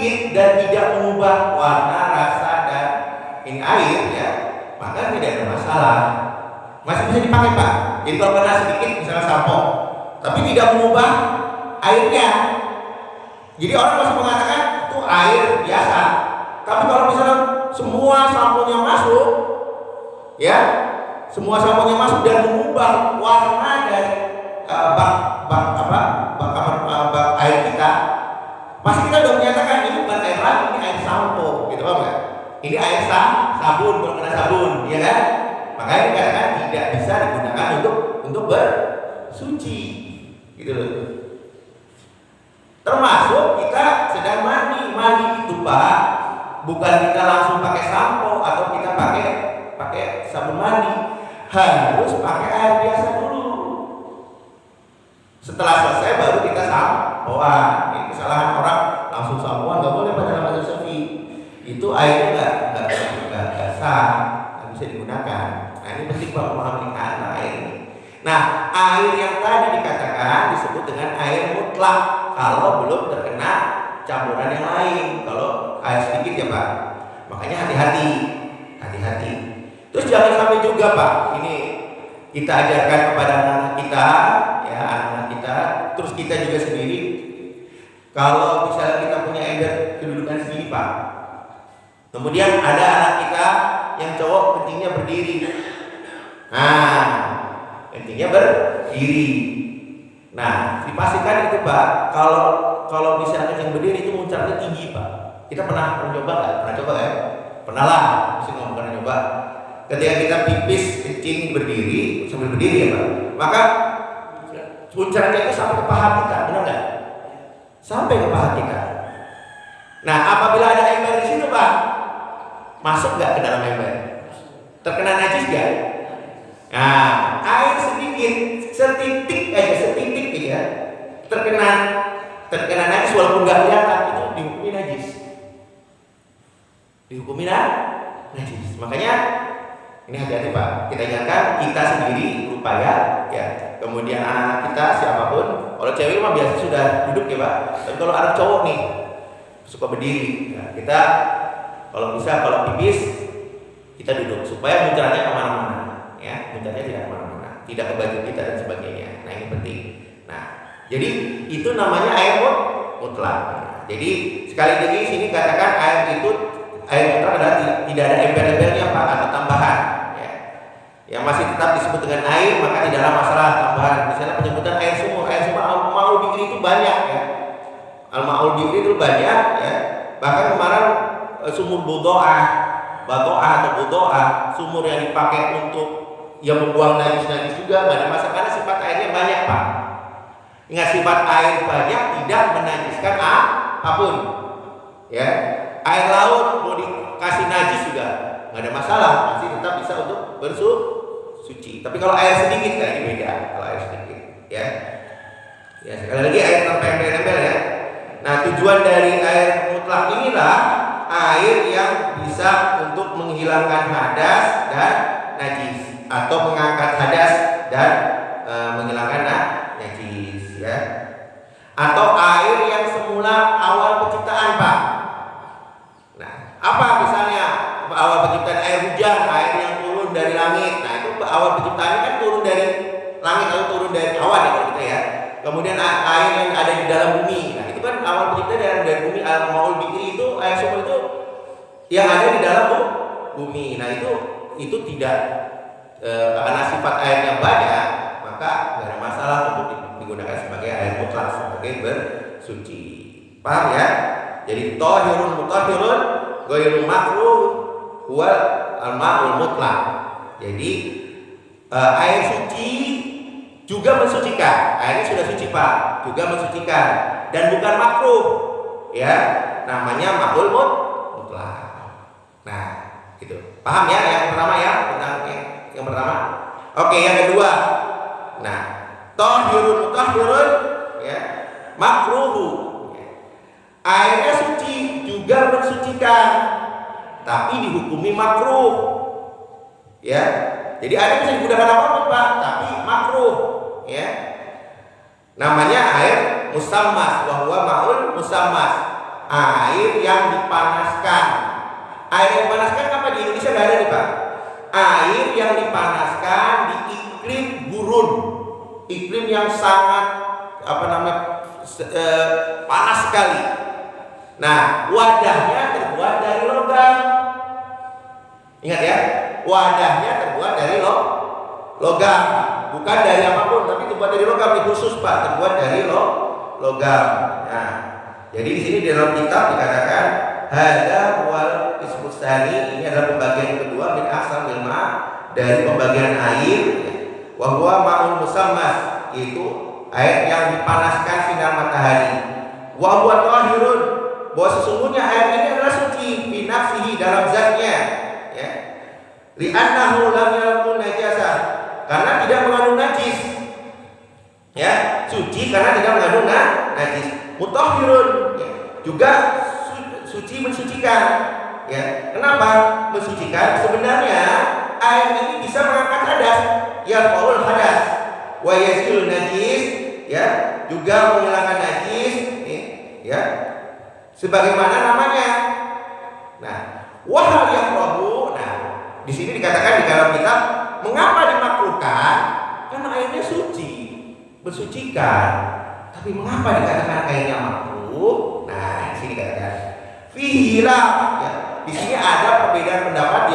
sedikit dan tidak mengubah warna, rasa dan ini air ya, maka tidak ada masalah. Masih bisa dipakai Pak. Jadi kalau kena sedikit misalnya sampo, tapi tidak mengubah airnya. Jadi orang masih mengatakan itu air biasa. Tapi kalau misalnya semua samponya masuk, ya, semua samponya masuk dan mengubah warna dari bak air kita, pasti kita sudah menyatakan ini bukan air lagi, ini air sampo, gitu kan? Ini air sabun, kalau kena sabun, ya kan? Makanya dikatakan tidak bisa digunakan untuk bersuci, gitu loh. Termasuk kita sedang mandi itu Pak, bukan kita langsung pakai sampo atau kita pakai sabun mandi, harus pakai air biasa dulu. Setelah selesai baru kita sampoan. Ini kesalahan orang langsung sampoan, nggak boleh pada dalam mazhab Syafi'i. Itu airnya nggak sah, nggak bisa digunakan. Nah ini penting Pak memahami kata air ini. Nah air yang tadi dikatakan disebut dengan air mutlak kalau belum terkena campuran yang lain. Kalau air sedikit ya Pak, makanya hati-hati. Terus jangan sampai juga Pak, ini kita ajarkan kepada anak-anak kita, ya anak-anak kita, terus kita juga sendiri. Kalau misalnya kita punya ember kedudukan segini Pak, kemudian ada anak kita yang cowok kencingnya berdiri. Nah, kencingnya berdiri. Nah, dipastikan itu Pak, kalau misalnya kencing berdiri itu muncratnya tinggi Pak. Kita pernah coba nggak? Pernah coba ya? Pernah lah, mesti nggak pernah coba. Ketika kita pipis kencing berdiri sambil berdiri ya Pak, maka muncratnya itu sampai ke paha kita, benar nggak? Sampai ke paha kita. Nah, apabila ada ember di situ Pak, masuk nggak ke dalam ember? Terkena najis nggak? Nah, air sedikit, setitik ya, terkena najis walaupun nggak kelihatan, itu dihukumi najis. Najis. Makanya ini hati-hati Pak. Kita ingatkan kita sendiri berupaya ya. Kemudian anak-anak kita siapapun, kalau cewek mah biasa sudah duduk ya Pak. Tapi kalau anak cowok nih suka berdiri, nah, kita kalau bisa kalau pipis kita duduk supaya muncratnya kemana-mana, ya muncratnya tidak kemana-mana, tidak ke baju kita dan sebagainya. Nah ini penting. Nah jadi itu namanya air mutlak. Jadi sekali lagi sini katakan air mutlak adalah tidak ada ember-embernya Pak atau tambahan. Ya. Yang masih tetap disebut dengan air maka tidaklah masalah tambahan. Misalnya penyebutan air sumur al-ma'ul bi'ri itu banyak ya. Al-ma'ul bi'ri itu banyak ya. Bahkan kemarin sumur Budoah, sumur yang dipakai untuk yang membuang najis juga nggak ada masalah karena sifat airnya banyak Pak. Ingat sifat air banyak tidak menajiskan apapun. Ya, air laut mau dikasih najis juga nggak ada masalah, masih tetap bisa untuk bersuci. Tapi kalau air sedikit kan ini beda. Kalau air sedikit, ya sekali lagi air tanpa embel-embel ya. Nah tujuan dari air mutlak inilah air yang bisa untuk menghilangkan hadas dan najis atau mengangkat hadas dan menghilangkan najis ya. Atau air yang semula awal penciptaan Pak. Nah, apa misalnya awal penciptaan air hujan, air yang turun dari langit. Nah, itu awal penciptaannya kan turun dari langit atau turun dari awan ya kalau kita ya. Kemudian air yang ada di dalam bumi. Nah, itu kan awal penciptaan dari bumi. Al-Ma'ul Bi'ri itu air sumur itu yang ada di dalam bumi. Nah, itu tidak karena sifat airnya banyak, maka nggak ada masalah untuk digunakan sebagai air mutlak, sebagai bersuci. Paham ya? Jadi thahirun mutahhirun ghairu makruh huwa al-ma'ul mutlak. Jadi air suci juga mensucikan. Airnya sudah suci Pak, juga mensucikan dan bukan makruh. Ya, namanya ma'ul mutlak. Nah, gitu. Paham ya yang pertama ya, tentang yang pertama. Oke, yang kedua. Nah, thahirun mutahhirun ya, makruhu. Airnya suci juga mensucikan, tapi dihukumi makruh. Ya. Jadi air bisa digunakan apapun Pak, tapi makruh. Ya. Namanya air musammas, wa huwa ma'ul musammas. air yang dipanaskan. Air yang dipanaskan apa di Indonesia nggak ada nih Pak? Air yang dipanaskan di iklim gurun, iklim yang sangat panas sekali. Nah, wadahnya terbuat dari logam. Ingat ya, wadahnya terbuat dari logam, bukan dari apapun, tapi terbuat dari logam. Ini khusus Pak, terbuat dari logam. Nah, jadi di sini di dalam kitab dikatakan hadza wal ismus tsani, ini adalah pembagian kedua min aqsamil ma, dari pembagian air, wa huwa ma'un musammas, itu air yang dipanaskan sinar matahari. Wa huwa tahirun, bahwa sesungguhnya air ini adalah suci fi nafsihi, dalam zatnya, ya. Li'annahu lam yakun najasah, karena tidak mengandung najis. Ya, suci karena tidak mengandung najis. Mutahhirun, ya, juga suci, mensucikan. Ya, kenapa mensucikan? Sebenarnya air ini bisa mengangkat hadas, ya, qaul hadas, wa yazilun najis, ya, juga menghilangkan najis, ya, sebagaimana namanya. Nah, wahal yakrahu. Nah, di sini dikatakan di dalam kitab, mengapa dimakruhkan? Karena airnya suci, mensucikan. Tapi mengapa dikatakan airnya makruh? Nah, di sini dikatakan fihi khilaf, ya. Di sini ada perbedaan pendapat.